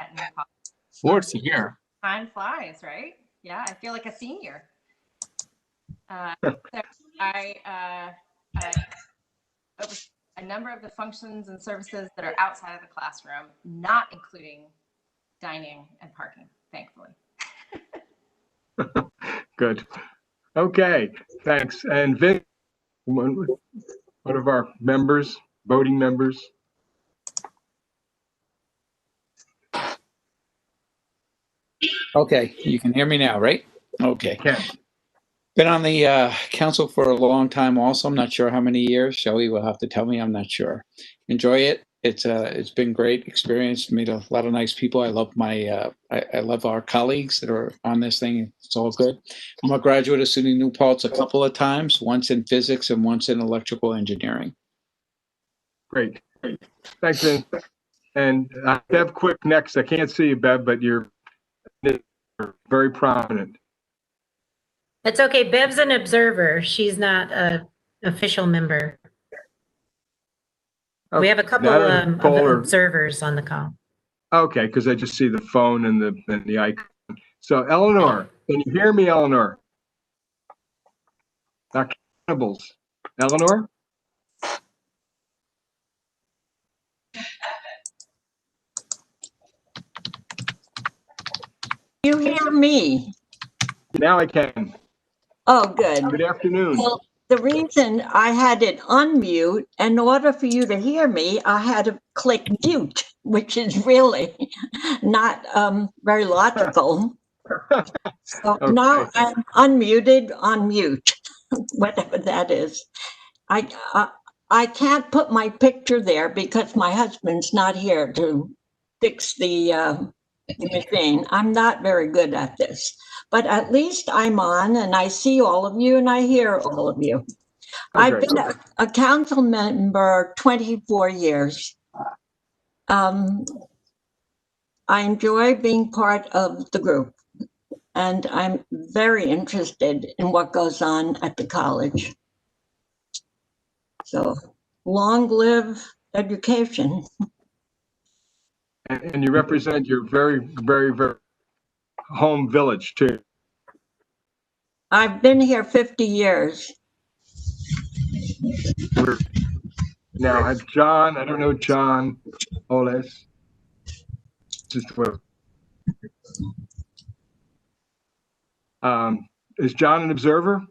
at New Paltz. Fourth year. Time flies, right? Yeah, I feel like a senior. So I oversee a number of the functions and services that are outside of the classroom, not including dining and parking, thankfully. Good. Okay, thanks. And Vic, one of our members, voting members. Okay, you can hear me now, right? Okay. Ken. Been on the council for a long time also. I'm not sure how many years. Shelley will have to tell me. I'm not sure. Enjoy it. It's been great experience. Meet a lot of nice people. I love my I love our colleagues that are on this thing. It's all good. I'm a graduate of SUNY New Paltz a couple of times, once in physics and once in electrical engineering. Great. Thanks, Vin. And Bev Quick next. I can't see you, Bev, but you're very prominent. That's okay. Bev's an observer. She's not an official member. Okay. We have a couple of observers on the call. Okay, because I just see the phone and the icon. So Eleanor, can you hear me, Eleanor? Not cannibals. Eleanor? You hear me? Now I can. Oh, good. Good afternoon. Well, the reason I had it unmute, in order for you to hear me, I had to click mute, which is really not very logical. So Okay. now I'm unmuted on mute, whatever that is. I can't put my picture there because my husband's not here to fix the machine. I'm not very good at this, but at least I'm on and I see all of you and I hear all of you. I've been a council member 24 years. I enjoy being part of the group and I'm very interested in what goes on at the college. So long live education. And you represent your very, very, very home village too. I've been here 50 years. Now I have John. I don't know John Oles. Just what? Is John an observer?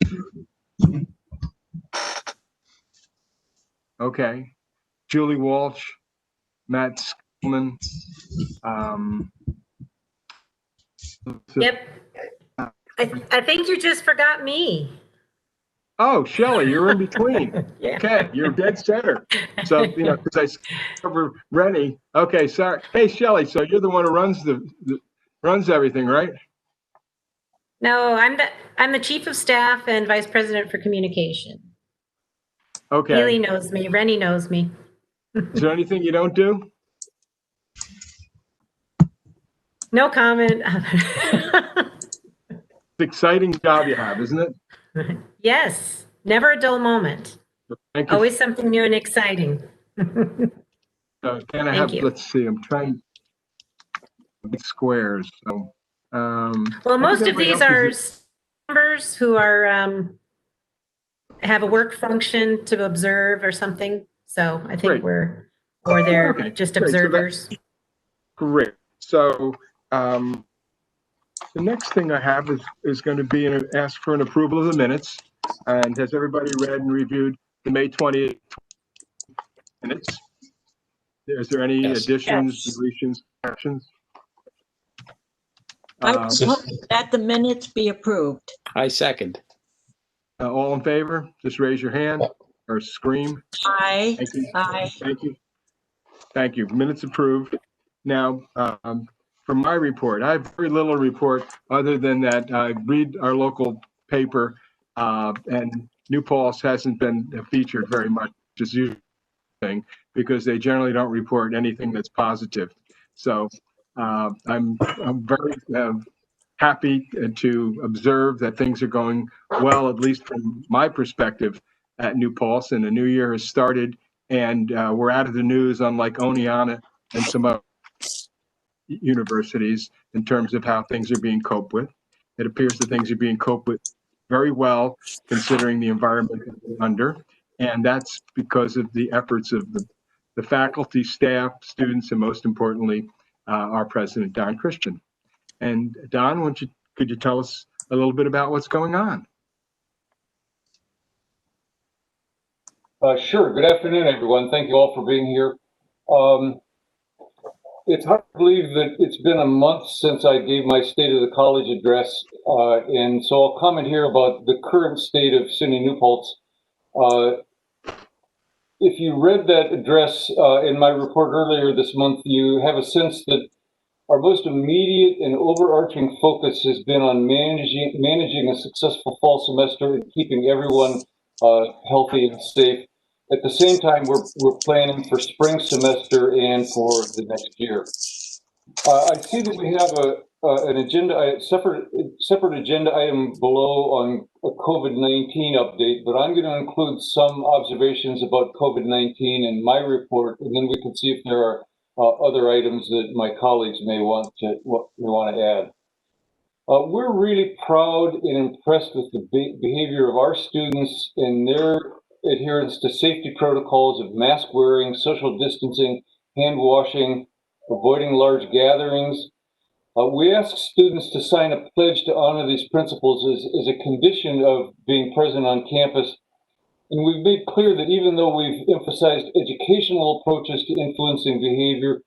Okay. Julie Walsh, Matt Skillman. Yep. I think you just forgot me. Oh, Shelley, you're in between. Yeah. Okay, you're dead center. So, you know, because I over Rennie. Okay, sorry. Hey, Shelley, so you're the one who runs everything, right? No, I'm the chief of staff and vice president for communication. Okay. Haley knows me. Rennie knows me. Is there anything you don't do? No comment. It's an exciting job you have, isn't it? Yes. Never a dull moment. Thank you. Always something new and exciting. Can I have, let's see, I'm trying squares. So, well, most of these are members who are have a work function to observe or something. So I think we're there just observers. So great. So the next thing I have is going to be ask for an approval of the minutes. And has everybody read and reviewed the May 20th minutes? Is there any additions, deletions, corrections? I propose that the minutes be approved. I second. All in favor, just raise your hand or scream. Aye. Thank you. Aye. Thank you. Thank you. Minutes approved. Now, for my report, I have very little report other than that I read our local paper and New Paltz hasn't been featured very much, just usually because they generally don't report anything that's positive. So I'm very happy to observe that things are going well, at least from my perspective at New Paltz, and the new year has started and we're out of the news, unlike Oneonta and some other. universities in terms of how things are being coped with. It appears that things are being coped with very well, considering the environment that we're under. And that's because of the efforts of the faculty, staff, students, and most importantly, our president, Don Christian. And Don, could you tell us a little bit about what's going on? Sure. Good afternoon, everyone. Thank you all for being here. It's hard to believe that it's been a month since I gave my State of the College address, and so I'll comment here about the current state of SUNY New Paltz. If you read that address in my report earlier this month, you have a sense that our most immediate and overarching focus has been on managing a successful fall semester and keeping everyone healthy and safe. At the same time, we're planning for spring semester and for the next year. I see that we have an agenda, separate agenda item below on a COVID-19 update, but I'm going to include some observations about COVID-19 in my report, and then we can see if there are other items that my colleagues may want to add. We're really proud and impressed with the behavior of our students and their adherence to safety protocols of mask wearing, social distancing, hand washing, avoiding large gatherings. We ask students to sign a pledge to honor these principles as a condition of being present on campus. And we've made clear that even though we've emphasized educational approaches to influencing behavior,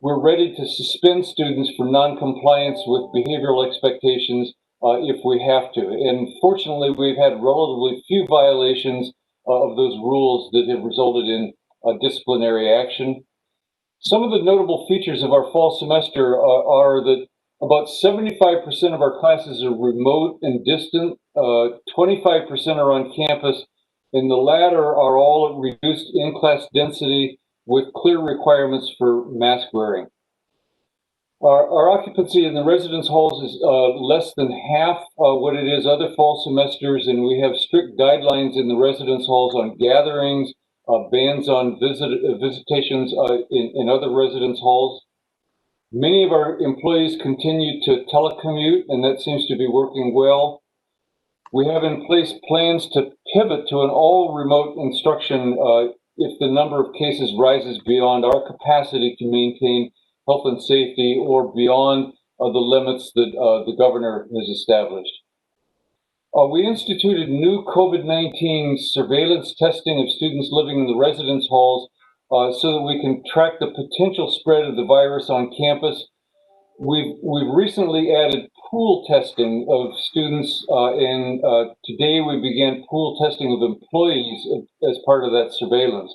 we're ready to suspend students for non-compliance with behavioral expectations if we have to. And fortunately, we've had relatively few violations of those rules that have resulted in disciplinary action. Some of the notable features of our fall semester are that about 75% of our classes are remote and distant, 25% are on campus, and the latter are all at reduced in-class density with clear requirements for mask wearing. Our occupancy in the residence halls is less than half what it is other fall semesters, and we have strict guidelines in the residence halls on gatherings, bans on visitations in other residence halls. Many of our employees continue to telecommute, and that seems to be working well. We have in place plans to pivot to an all-remote instruction if the number of cases rises beyond our capacity to maintain health and safety or beyond the limits that the governor has established. We instituted new COVID-19 surveillance testing of students living in the residence halls so that we can track the potential spread of the virus on campus. We've recently added pool testing of students, and today we began pool testing of employees as part of that surveillance.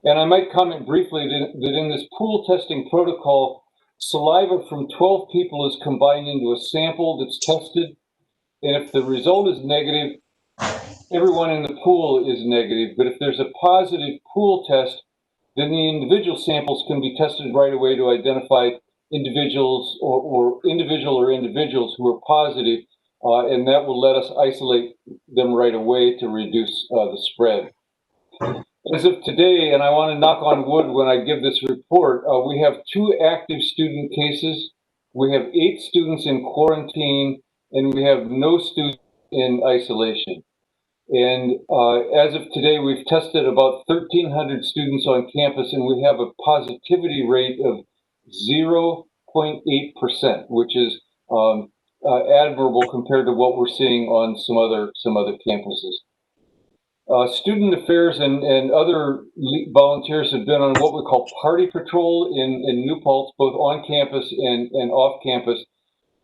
And I might comment briefly that in this pool testing protocol, saliva from 12 people is combined into a sample that's tested. And if the result is negative, everyone in the pool is negative. But if there's a positive pool test, then the individual samples can be tested right away to identify individuals or individuals who are positive, and that will let us isolate them right away to reduce the spread. As of today, and I want to knock on wood when I give this report, we have 2 active student cases. We have 8 students in quarantine, and we have no students in isolation. And as of today, we've tested about 1,300 students on campus, and we have a positivity rate of 0.8%, which is admirable compared to what we're seeing on some other campuses. Student affairs and other volunteers have been on what we call party patrol in New Paltz, both on campus and off campus.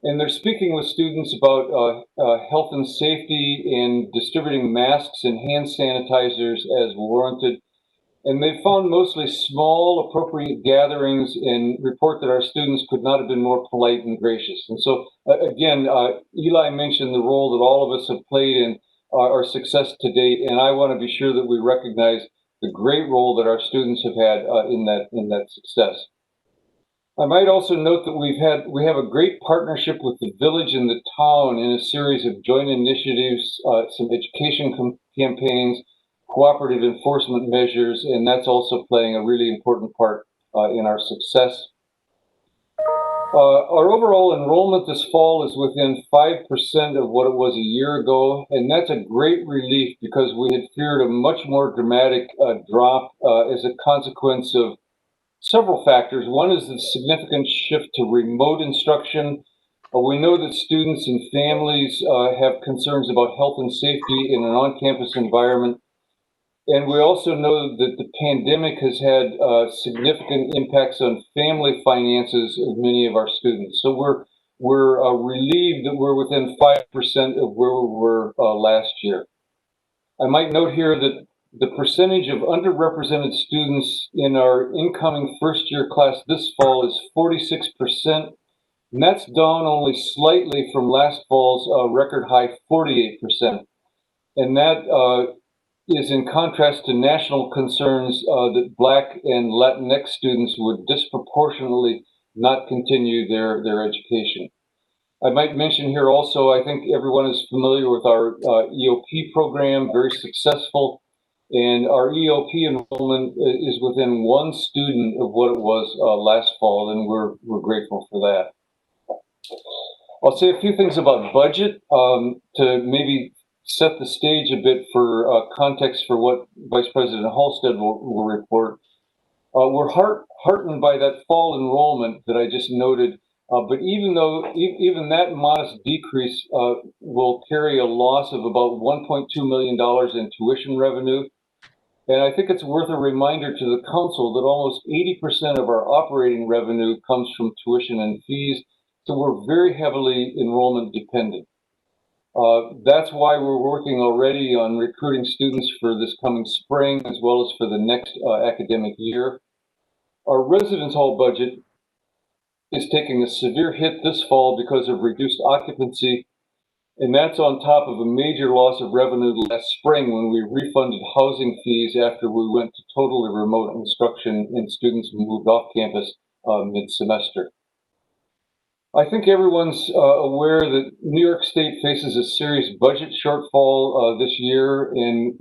And they're speaking with students about health and safety and distributing masks and hand sanitizers as warranted. And they found mostly small, appropriate gatherings and report that our students could not have been more polite and gracious. And so, again, Eli mentioned the role that all of us have played in our success to date, and I want to be sure that we recognize the great role that our students have had in that success. I might also note that we have a great partnership with the village and the town in a series of joint initiatives, some education campaigns, cooperative enforcement measures, and that's also playing a really important part in our success. Our overall enrollment this fall is within 5% of what it was a year ago, and that's a great relief because we had feared a much more dramatic drop as a consequence of several factors. One is the significant shift to remote instruction. We know that students and families have concerns about health and safety in an on-campus environment. And we also know that the pandemic has had significant impacts on family finances of many of our students. So we're relieved that we're within 5% of where we were last year. I might note here that the percentage of underrepresented students in our incoming first-year class this fall is 46%, and that's down only slightly from last fall's record high 48%. And that is in contrast to national concerns that Black and Latinx students would disproportionately not continue their education. I might mention here also, I think everyone is familiar with our EOP program, very successful, and our EOP enrollment is within one student of what it was last fall, and we're grateful for that. I'll say a few things about budget to maybe set the stage a bit for context for what Vice President Halstead will report. We're heartened by that fall enrollment that I just noted, but even that modest decrease will carry a loss of about $1.2 million in tuition revenue. And I think it's worth a reminder to the council that almost 80% of our operating revenue comes from tuition and fees, so we're very heavily enrollment dependent. That's why we're working already on recruiting students for this coming spring, as well as for the next academic year. Our residence hall budget is taking a severe hit this fall because of reduced occupancy, and that's on top of a major loss of revenue last spring when we refunded housing fees after we went to totally remote instruction and students moved off campus mid-semester. I think everyone's aware that New York State faces a serious budget shortfall this year, and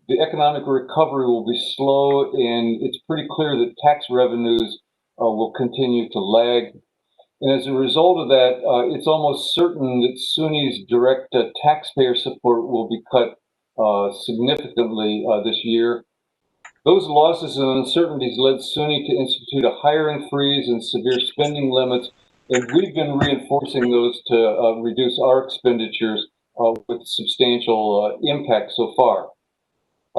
the economic recovery will be slow, and it's pretty clear that tax revenues will continue to lag. And as a result of that, it's almost certain that SUNY's direct taxpayer support will be cut significantly this year. Those losses and uncertainties led SUNY to institute a hiring freeze and severe spending limits, and we've been reinforcing those to reduce our expenditures with substantial impact so far.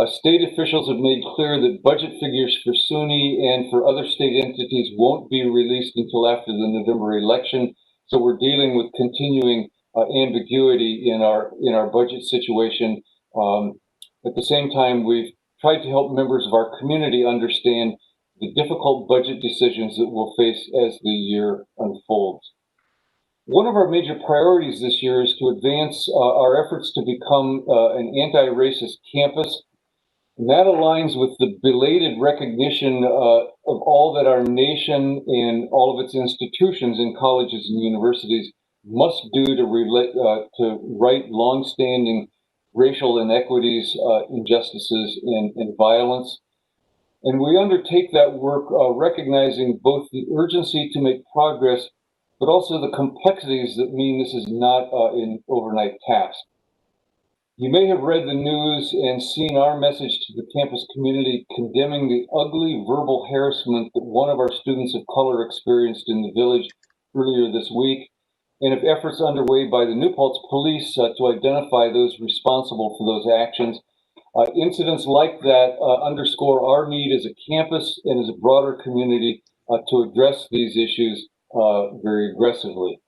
State officials have made clear that budget figures for SUNY and for other state entities won't be released until after the November election, so we're dealing with continuing ambiguity in our budget situation. At the same time, we've tried to help members of our community understand the difficult budget decisions that we'll face as the year unfolds. One of our major priorities this year is to advance our efforts to become an anti-racist campus. And that aligns with the belated recognition of all that our nation and all of its institutions in colleges and universities must do to right longstanding racial inequities, injustices, and violence. And we undertake that work recognizing both the urgency to make progress, but also the complexities that mean this is not an overnight task. You may have read the news and seen our message to the campus community condemning the ugly verbal harassment that one of our students of color experienced in the village earlier this week, and of efforts underway by the New Paltz police to identify those responsible for those actions. Incidents like that underscore our need as a campus and as a broader community to address these issues very aggressively.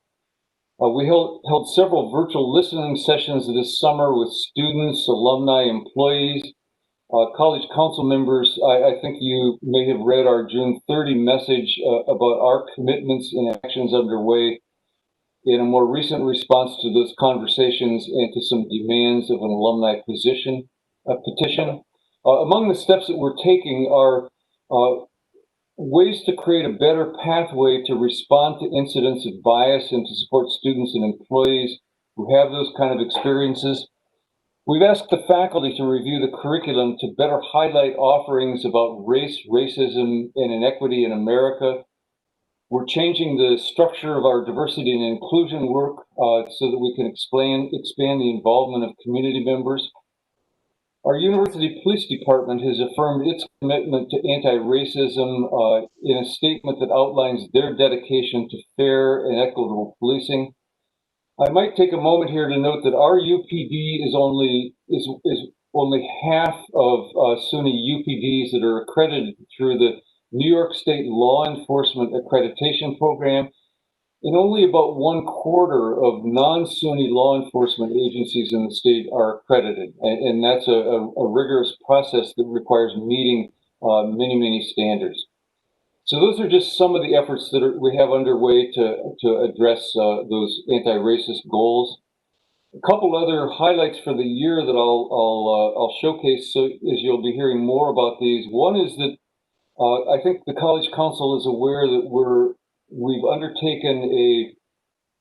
We held several virtual listening sessions this summer with students, alumni, employees, college council members. I think you may have read our June 30 message about our commitments and actions underway in a more recent response to those conversations and to some demands of an alumni petition. Among the steps that we're taking are ways to create a better pathway to respond to incidents of bias and to support students and employees who have those kind of experiences. We've asked the faculty to review the curriculum to better highlight offerings about race, racism, and inequity in America. We're changing the structure of our diversity and inclusion work so that we can expand the involvement of community members. Our university police department has affirmed its commitment to anti-racism in a statement that outlines their dedication to fair and equitable policing. I might take a moment here to note that our UPD is only half of SUNY UPDs that are accredited through the New York State Law Enforcement Accreditation Program, and only about 1/4 of non-SUNY law enforcement agencies in the state are accredited. And that's a rigorous process that requires meeting many, many standards. So those are just some of the efforts that we have underway to address those anti-racist goals. A couple other highlights for the year that I'll showcase, so as you'll be hearing more about these. One is that I think the College Council is aware that we've undertaken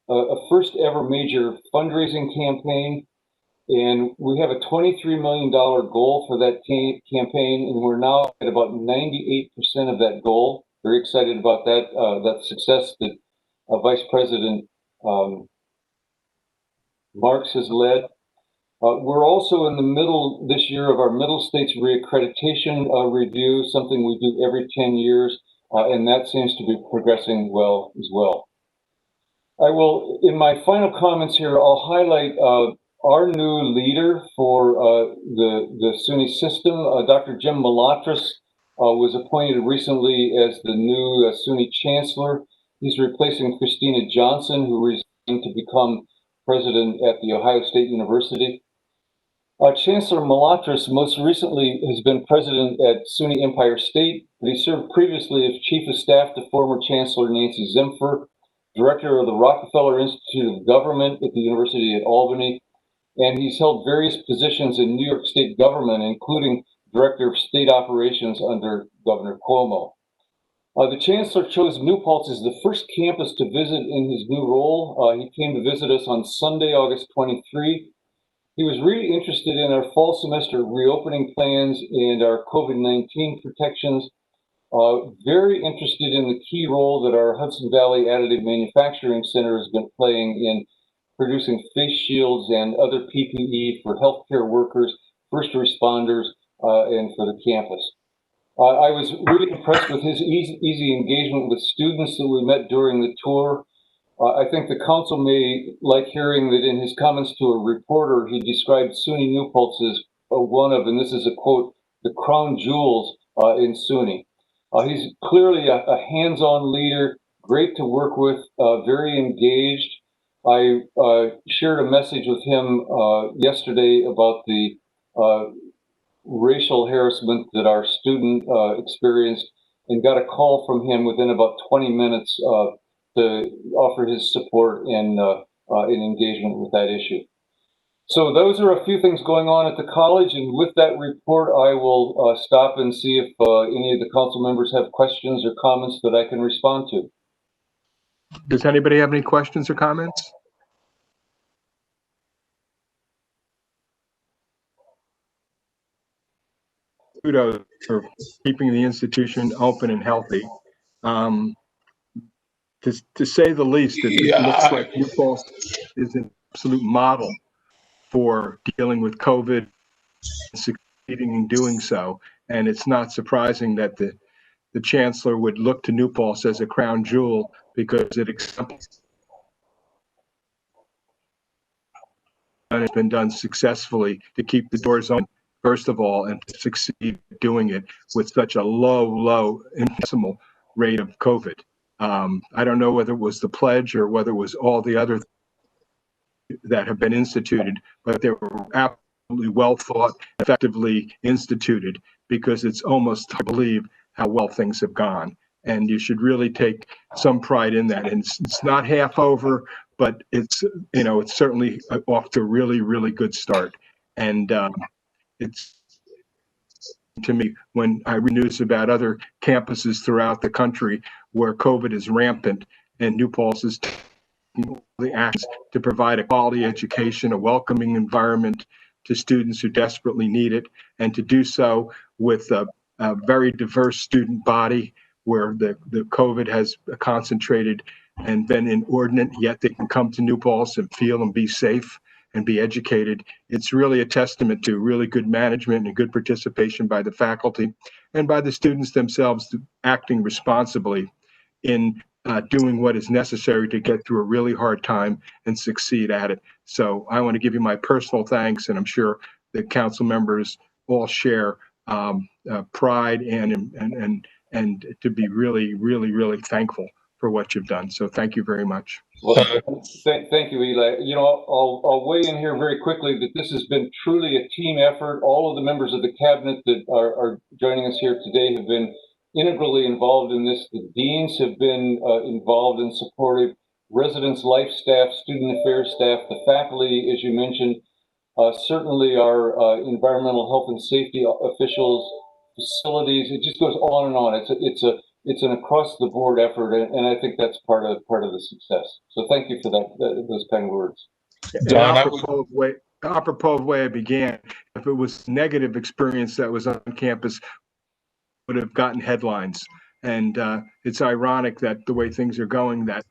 a first ever major fundraising campaign, and we have a $23 million goal for that campaign, and we're now at about 98% of that goal. Very excited about that success that Vice President Marks has led. We're also in the middle this year of our Middle States Reaccreditation review, something we do every 10 years, and that seems to be progressing well as well. I will, in my final comments here, I'll highlight our new leader for the SUNY system. Dr. Jim Malatras was appointed recently as the new SUNY Chancellor. He's replacing Christina Johnson, who resigned to become president at The Ohio State University. Chancellor Malatras most recently has been president at SUNY Empire State, but he served previously as Chief of Staff to former Chancellor Nancy Zimpher, Director of the Rockefeller Institute of Government at the University at Albany, and he's held various positions in New York State government, including Director of State Operations under Governor Cuomo. The Chancellor chose New Paltz as the first campus to visit in his new role. He came to visit us on Sunday, August 23. He was really interested in our fall semester reopening plans and our COVID-19 protections. Very interested in the key role that our Hudson Valley Additive Manufacturing Center has been playing in producing face shields and other PPE for healthcare workers, first responders, and for the campus. I was really impressed with his easy engagement with students that we met during the tour. I think the council may like hearing that in his comments to a reporter, he described SUNY New Paltz as one of, and this is a quote, the crown jewels in SUNY. He's clearly a hands-on leader, great to work with, very engaged. I shared a message with him yesterday about the racial harassment that our student experienced, and got a call from him within about 20 minutes to offer his support and engagement with that issue. So those are a few things going on at the college, and with that report, I will stop and see if any of the council members have questions or comments that I can respond to. Does anybody have any questions or comments? Kudos for keeping the institution open and healthy. To say the least, it looks like New Paltz is an absolute model for dealing with COVID and succeeding in doing so. And it's not surprising that the chancellor would look to New Paltz as a crown jewel, because it has been done successfully to keep the doors open, first of all, and to succeed doing it with such a low infinitesimal rate of COVID. I don't know whether it was the pledge or whether it was all the other that have been instituted, but they were absolutely well thought, effectively instituted, because it's almost hard to believe how well things have gone. And you should really take some pride in that. And it's not half over, but it's certainly off to a really good start. And it's, to me, when I read news about other campuses throughout the country where COVID is rampant, and New Paltz is taking the actions to provide a quality education, a welcoming environment to students who desperately need it, and to do so with a very diverse student body, where the COVID has concentrated and been inordinate, yet they can come to New Paltz and feel and be safe and be educated. It's really a testament to really good management and good participation by the faculty and by the students themselves acting responsibly in doing what is necessary to get through a really hard time and succeed at it. So I want to give you my personal thanks, and I'm sure the council members all share pride and to be really, really, really thankful for what you've done. So thank you very much. Well, thank you, Eli. You know, I'll weigh in here very quickly that this has been truly a team effort. All of the members of the cabinet that are joining us here today have been integrally involved in this. The deans have been involved and supportive. Residents, life staff, student affairs staff, the faculty, as you mentioned, certainly our environmental health and safety officials, facilities. It just goes on and on. It's an across the board effort, and I think that's part of the success. So thank you for that, those kind words. Don, apropos of way I began, if it was negative experience that was on campus, would have gotten headlines. And it's ironic that the way things are going, that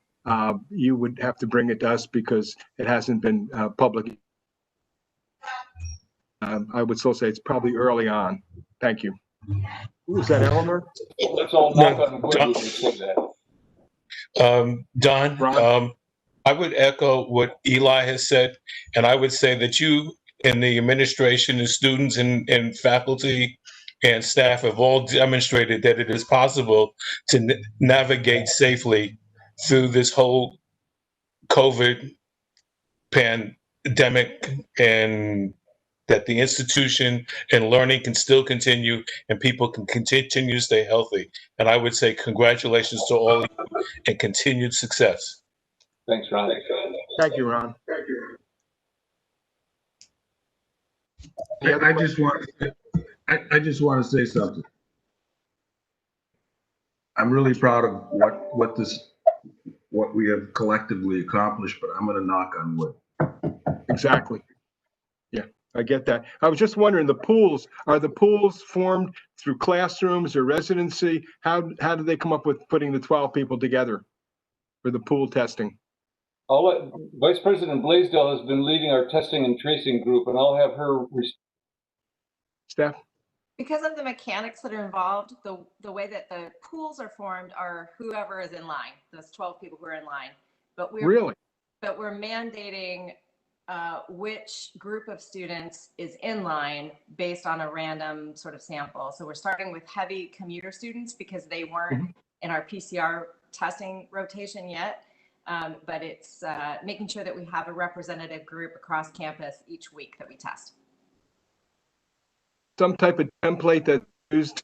you would have to bring it to us because it hasn't been public. I would still say it's probably early on. Thank you. Was that Eleanor? Let's all knock on wood when you say that. Don, I would echo what Eli has said, and I would say that you and the administration and students and faculty and staff have all demonstrated that it is possible to navigate safely through this whole COVID pandemic, and that the institution and learning can still continue and people can continue to stay healthy. And I would say congratulations to all of you and continued success. Thanks, Ron. Thank you, Ron. I just want to say something. I'm really proud of what we have collectively accomplished, but I'm going to knock on wood. Exactly. Yeah, I get that. I was just wondering, are the pools formed through classrooms or residency? How did they come up with putting the 12 people together for the pool testing? Vice President Blaisdell has been leading our testing and tracing group, and I'll have her. Steph? Because of the mechanics that are involved, the way that the pools are formed are whoever is in line, those 12 people who are in line. But we're mandating which group of students is in line based on a random sort of sample. So we're starting with heavy commuter students because they weren't in our PCR testing rotation yet. But it's making sure that we have a representative group across campus each week that we test. Some type of template that's used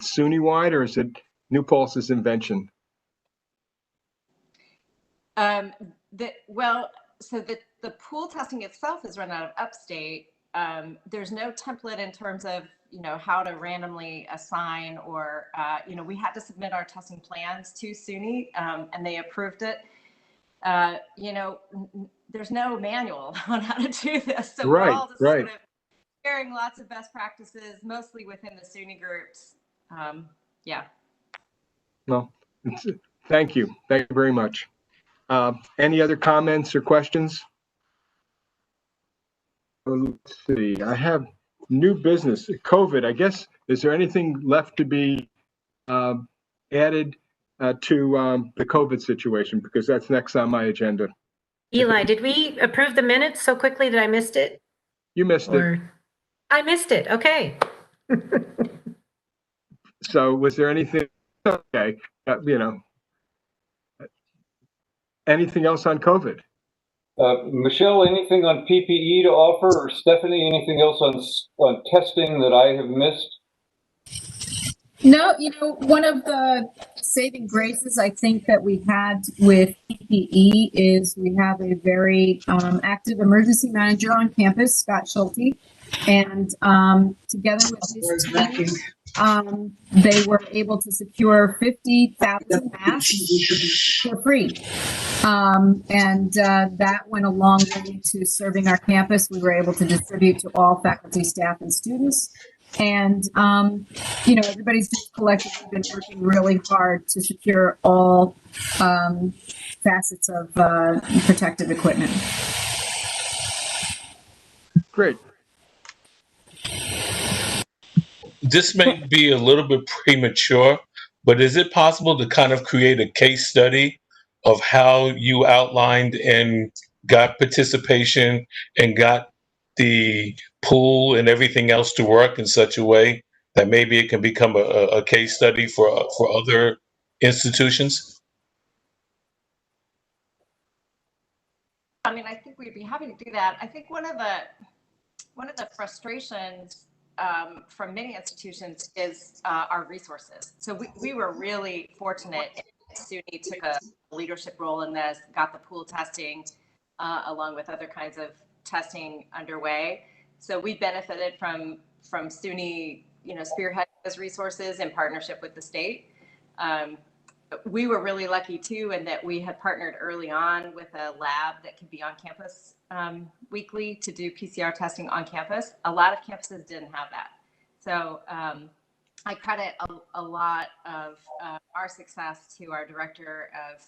SUNY wide, or is it New Paltz's invention? So the pool testing itself is run out of Upstate. There's no template in terms of, how to randomly assign or, we had to submit our testing plans to SUNY and they approved it. There's no manual on how to do this. So we're all just sort of sharing lots of best practices, mostly within the SUNY groups. Yeah. Well, thank you. Thank you very much. Any other comments or questions? Let's see. I have new business. COVID, I guess. Is there anything left to be added to the COVID situation? Because that's next on my agenda. Eli, did we approve the minutes so quickly that I missed it? You missed it. I missed it. Okay. So was there anything? Okay. Anything else on COVID? Michelle, anything on PPE to offer, or Stephanie, anything else on testing that I have missed? No, one of the saving graces I think that we had with PPE is we have a very active emergency manager on campus, Scott Schulte, and together with his team, they were able to secure 50,000 masks for free. And that went a long way to serving our campus. We were able to distribute to all faculty, staff, and students. And, everybody's just collectively been working really hard to secure all facets of protective equipment. Great. This may be a little bit premature, but is it possible to kind of create a case study of how you outlined and got participation and got the pool and everything else to work in such a way that maybe it can become a case study for other institutions? I mean, I think we'd be happy to do that. I think one of the frustrations from many institutions is our resources. So we were really fortunate. SUNY took a leadership role in this, got the pool testing along with other kinds of testing underway. So we benefited from SUNY, spearheading those resources in partnership with the state. We were really lucky too, in that we had partnered early on with a lab that could be on campus weekly to do PCR testing on campus. A lot of campuses didn't have that. So I credit a lot of our success to our director of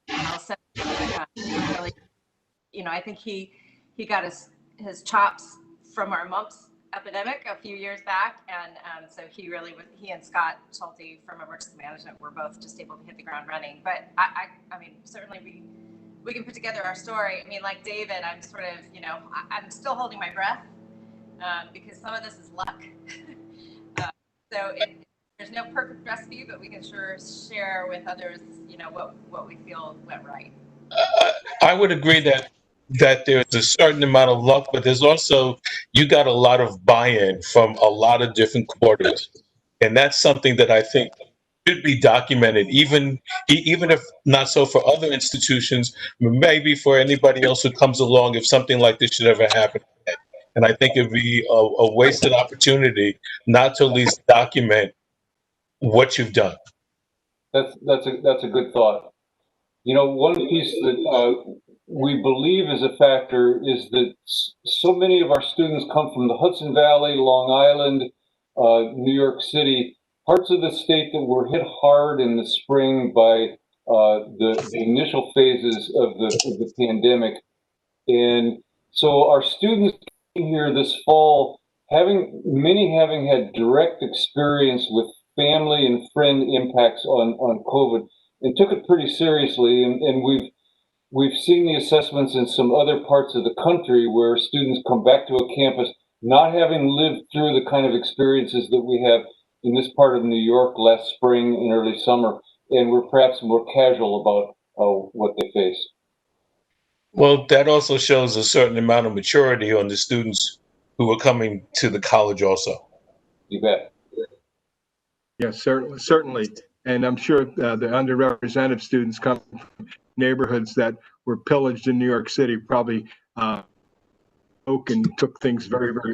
health. Really, I think he got his chops from our mumps epidemic a few years back, and so he and Scott Schulte from emergency management were both just able to hit the ground running. But I mean, certainly we can put together our story. I mean, like David, I'm sort of, I'm still holding my breath because some of this is luck. There's no perfect recipe, but we can sure share with others, what we feel went right. I would agree that there's a certain amount of luck, but there's also, you got a lot of buy-in from a lot of different quarters. And that's something that I think should be documented, even if not so for other institutions, maybe for anybody else who comes along if something like this should ever happen. And I think it'd be a wasted opportunity not to at least document what you've done. That's a good thought. One piece that we believe is a factor is that so many of our students come from the Hudson Valley, Long Island, New York City, parts of the state that were hit hard in the spring by the initial phases of the pandemic. And so our students here this fall, many having had direct experience with family and friend impacts on COVID, and took it pretty seriously. And we've seen the assessments in some other parts of the country where students come back to a campus not having lived through the kind of experiences that we have in this part of New York last spring and early summer, and we're perhaps more casual about what they face. Well, that also shows a certain amount of maturity on the students who are coming to the college also. You bet. Yes, certainly. And I'm sure the underrepresented students come from neighborhoods that were pillaged in New York City probably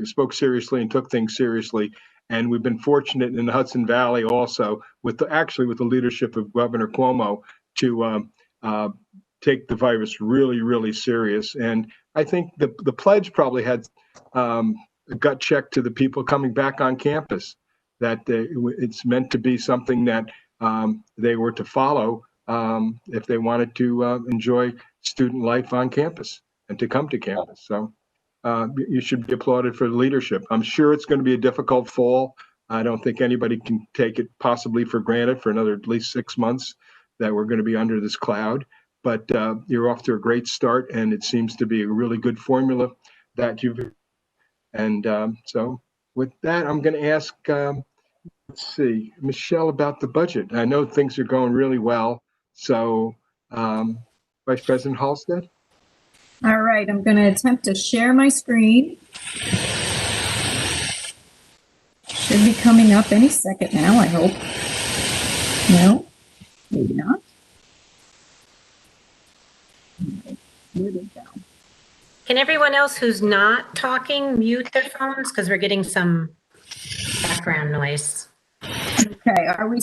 spoke seriously and took things seriously. And we've been fortunate in the Hudson Valley also with the leadership of Governor Cuomo to take the virus really, really serious. And I think the pledge probably had a gut check to the people coming back on campus, that it's meant to be something that they were to follow if they wanted to enjoy student life on campus and to come to campus. So you should be applauded for the leadership. I'm sure it's going to be a difficult fall. I don't think anybody can take it possibly for granted for another at least 6 months that we're going to be under this cloud. But you're off to a great start, and it seems to be a really good formula that you've. And so with that, I'm going to ask, let's see, Michelle, about the budget. I know things are going really well. So Vice President Halstead? All right, I'm going to attempt to share my screen. Should be coming up any second now, I hope. No, maybe not. Where did it go? Can everyone else who's not talking mute their phones? Because we're getting some background noise. Okay, are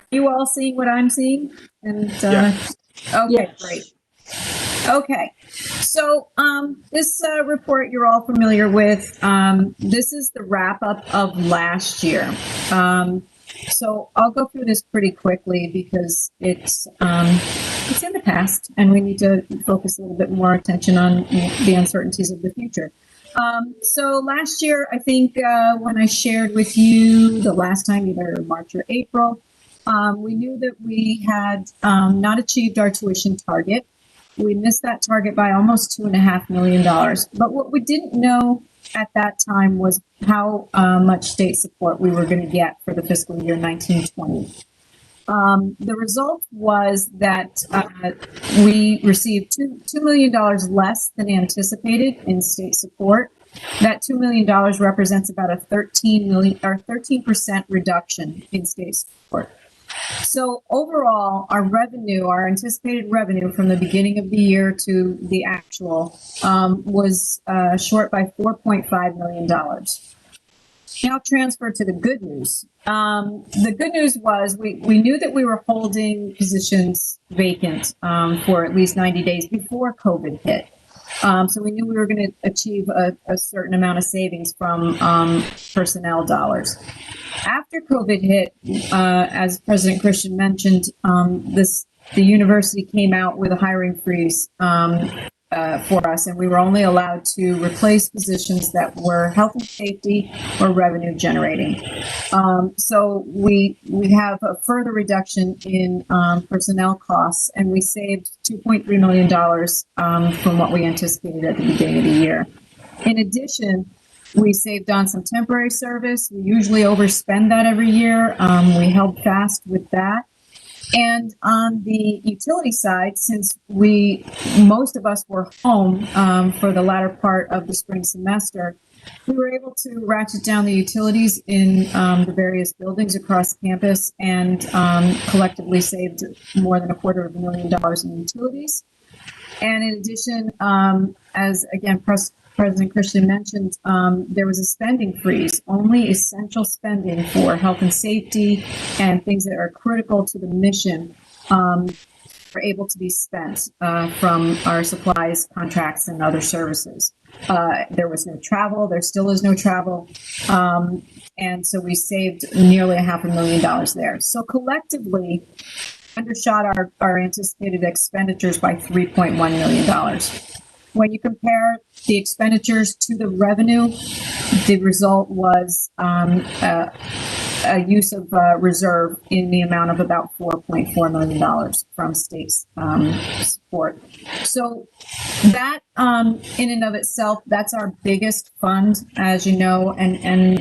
you all seeing what I'm seeing? And Yes. okay, great. Okay, so this report you're all familiar with. This is the wrap up of last year. So I'll go through this pretty quickly because it's in the past, and we need to focus a little bit more attention on the uncertainties of the future. So last year, I think when I shared with you the last time, either March or April, we knew that we had not achieved our tuition target. We missed that target by almost $2.5 million. But what we didn't know at that time was how much state support we were going to get for the fiscal year 1920. The result was that we received $2 million less than anticipated in state support. That $2 million represents about a 13% reduction in state support. So overall, our revenue, our anticipated revenue from the beginning of the year to the actual was short by $4.5 million. Now transfer to the good news. The good news was we knew that we were holding positions vacant for at least 90 days before COVID hit. So we knew we were going to achieve a certain amount of savings from personnel dollars. After COVID hit, as President Christian mentioned, the university came out with a hiring freeze for us, and we were only allowed to replace positions that were health and safety or revenue generating. So we have a further reduction in personnel costs, and we saved $2.3 million from what we anticipated at the beginning of the year. In addition, we saved on some temporary service. We usually overspend that every year. We held fast with that. And on the utility side, since most of us were home for the latter part of the spring semester, we were able to ratchet down the utilities in the various buildings across campus and collectively saved more than $250,000 in utilities. And in addition, as again, President Christian mentioned, there was a spending freeze. Only essential spending for health and safety and things that are critical to the mission were able to be spent from our supplies, contracts, and other services. There was no travel. There still is no travel. And so we saved nearly $500,000 there. So collectively, undershot our anticipated expenditures by $3.1 million. When you compare the expenditures to the revenue, the result was a use of reserve in the amount of about $4.4 million from state support. So that in and of itself, that's our biggest fund, as you know, and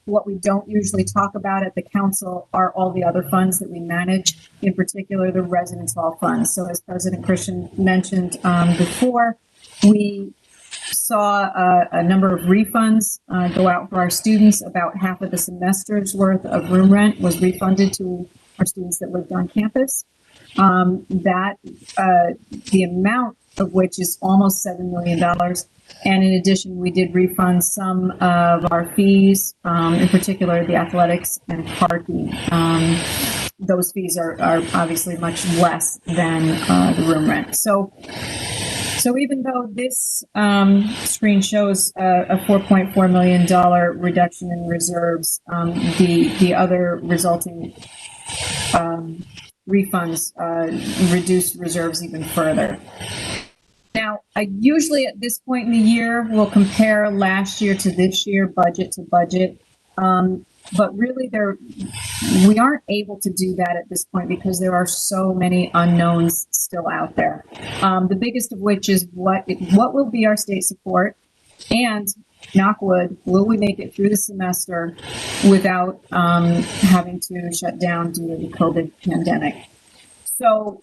what we don't usually talk about at the council are all the other funds that we manage, in particular the residence hall funds. So as President Christian mentioned before, we saw a number of refunds go out for our students. About half of the semester's worth of room rent was refunded to our students that lived on campus. The amount of which is almost $7 million. And in addition, we did refund some of our fees, in particular the athletics and parking. Those fees are obviously much less than the room rent. So even though this screen shows a $4.4 million reduction in reserves, the other resulting refunds reduce reserves even further. Now, I usually at this point in the year will compare last year to this year, budget to budget. But really, we aren't able to do that at this point because there are so many unknowns still out there. The biggest of which is what will be our state support, and knock wood, will we make it through the semester without having to shut down due to the COVID pandemic? So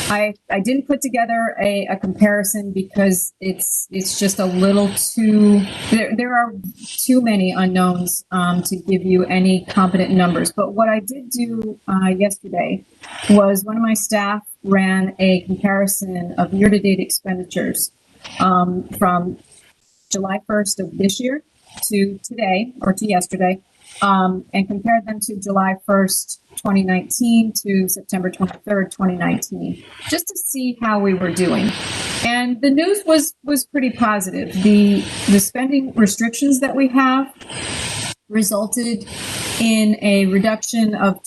I didn't put together a comparison because it's just a little too, there are too many unknowns to give you any competent numbers. But what I did do yesterday was one of my staff ran a comparison of year-to-date expenditures from July 1st of this year to today, or to yesterday, and compared them to July 1st, 2019 to September 23rd, 2019, just to see how we were doing. And the news was pretty positive. The spending restrictions that we have resulted in a reduction of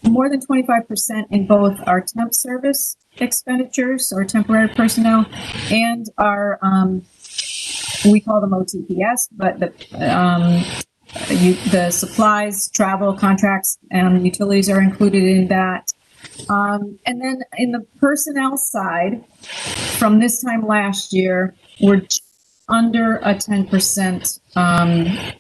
more than 25% in both our temp service expenditures, or temporary personnel, and our, we call them OTPS, but the supplies, travel, contracts, and utilities are included in that. And then in the personnel side, from this time last year, we're under a 10%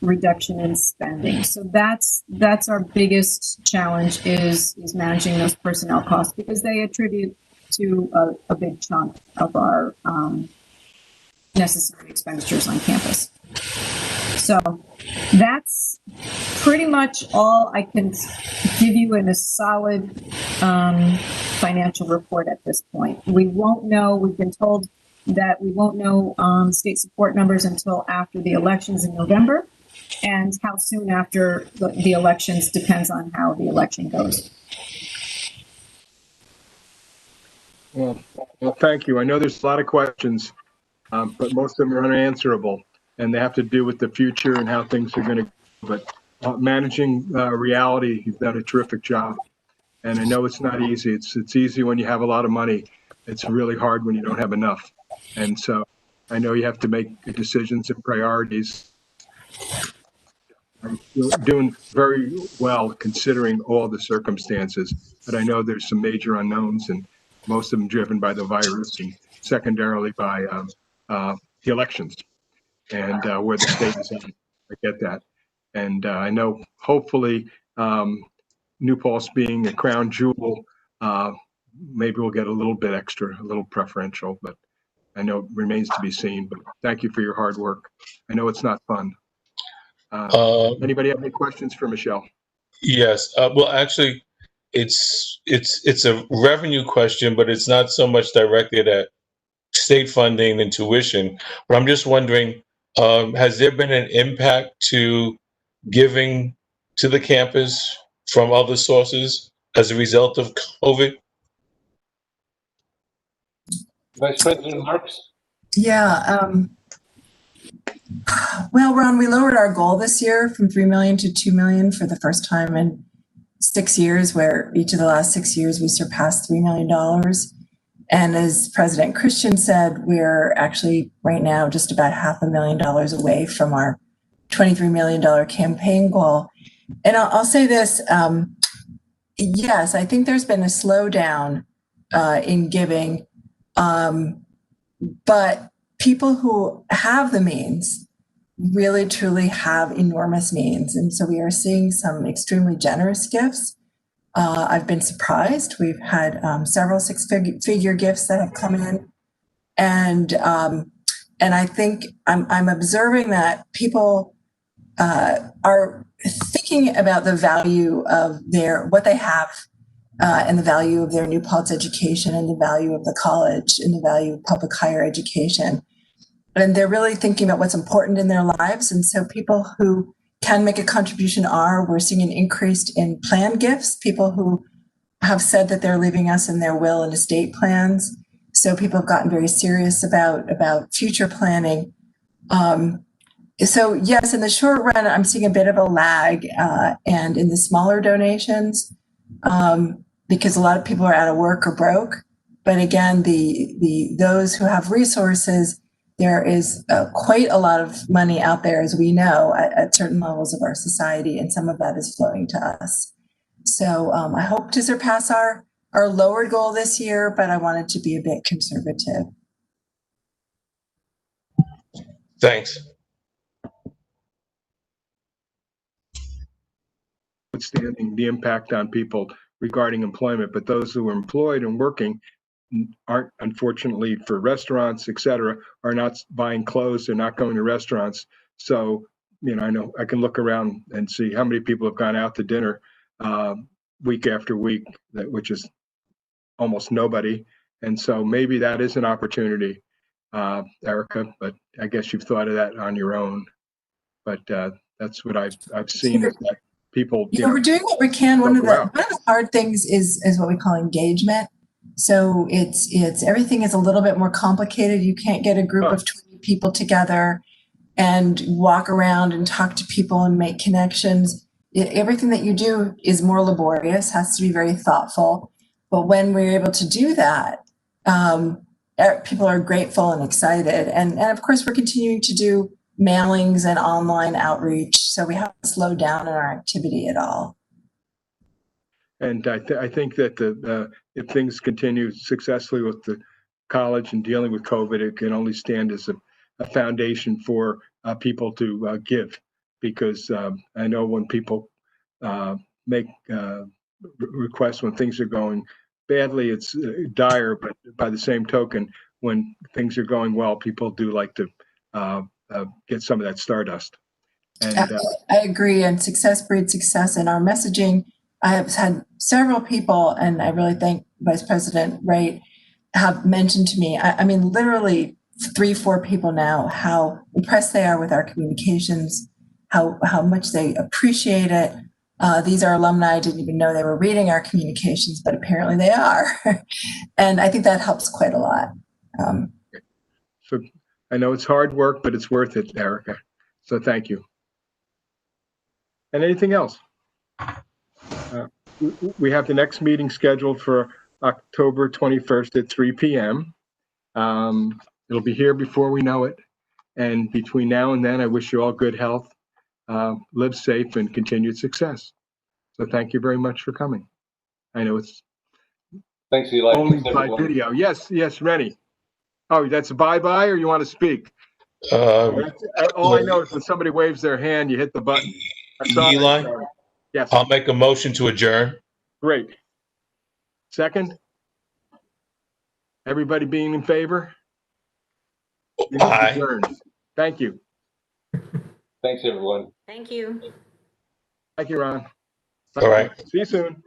reduction in spending. So that's our biggest challenge is managing those personnel costs, because they attribute to a big chunk of our necessary expenditures on campus. So that's pretty much all I can give you in a solid financial report at this point. We won't know, we've been told that we won't know state support numbers until after the elections in November, and how soon after the elections depends on how the election goes. Well, thank you. I know there's a lot of questions, but most of them are unanswerable, and they have to do with the future and how things are going to go. But managing reality, you've done a terrific job. And I know it's not easy. It's easy when you have a lot of money. It's really hard when you don't have enough. And so I know you have to make decisions and priorities. You're doing very well considering all the circumstances, but I know there's some major unknowns, and most of them driven by the virus and secondarily by the elections and where the state is at. I get that. And I know hopefully New Paltz being a crown jewel, maybe we'll get a little bit extra, a little preferential, but I know it remains to be seen. But thank you for your hard work. I know it's not fun. Anybody have any questions for Michelle? Yes. Well, actually, it's a revenue question, but it's not so much directed at state funding and tuition. But I'm just wondering, has there been an impact to giving to the campus from other sources as a result of COVID? Vice President Marks? Yeah. Well, Ron, we lowered our goal this year from 3 million to 2 million for the first time in 6 years, where each of the last 6 years we surpassed $3 million. And as President Christian said, we're actually right now just about $500,000 away from our $23 million campaign goal. And I'll say this, yes, I think there's been a slowdown in giving, but people who have the means really truly have enormous means. And so we are seeing some extremely generous gifts. I've been surprised. We've had several six-figure gifts that have come in. And I think I'm observing that people are thinking about the value of what they have and the value of their New Paltz education and the value of the college and the value of public higher education. And they're really thinking about what's important in their lives. And so people who can make a contribution we're seeing an increase in planned gifts, people who have said that they're leaving us in their will and estate plans. So people have gotten very serious about future planning. So yes, in the short run, I'm seeing a bit of a lag and in the smaller donations, because a lot of people are out of work or broke. But again, those who have resources, there is quite a lot of money out there, as we know, at certain levels of our society, and some of that is flowing to us. So I hope to surpass our lowered goal this year, but I wanted to be a bit conservative. Thanks. Withstanding the impact on people regarding employment, but those who are employed and working aren't, unfortunately, for restaurants, et cetera, are not buying clothes. They're not going to restaurants. So, I know I can look around and see how many people have gone out to dinner week after week, which is almost nobody. And so maybe that is an opportunity, Erica, but I guess you've thought of that on your own. But That's what I've seen is that people, we're doing what we can. One of the hard things is what we call engagement. So it's everything is a little bit more complicated. You can't get a group of 20 people together and walk around and talk to people and make connections. Everything that you do is more laborious, has to be very thoughtful. But when we're able to do that, people are grateful and excited. And of course, we're continuing to do mailings and online outreach. So we haven't slowed down in our activity at all. And I think that if things continue successfully with the college and dealing with COVID, it can only stand as a foundation for people to give. Because I know when people make requests when things are going badly, it's dire. But by the same token, when things are going well, people do like to get some of that stardust. And I agree. And success breeds success. And our messaging, I have had several people, and I really thank Vice President Wright, have mentioned to me, I mean, literally 3-4 people now, how impressed they are with our communications, how much they appreciate it. These are alumni. I didn't even know they were reading our communications, but apparently they are. And I think that helps quite a lot. So I know it's hard work, but it's worth it, Erica. So thank you. And anything else? We have the next meeting scheduled for October 21st at 3 p.m. It'll be here before we know it. And between now and then, I wish you all good health, live safe, and continued success. So thank you very much for coming. I know it's thanks, Eli. only by video. Yes, Rennie. Oh, that's a bye-bye, or you want to speak? All I know is when somebody waves their hand, you hit the button. Eli? Yes. I'll make a motion to adjourn. Great. Second? Everybody being in favor? Aye. Adjourned. Thank you. Thanks, everyone. Thank you. Thank you, Ron. All right. See you soon.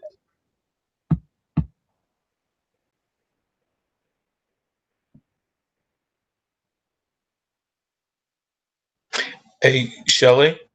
Hey, Shelley?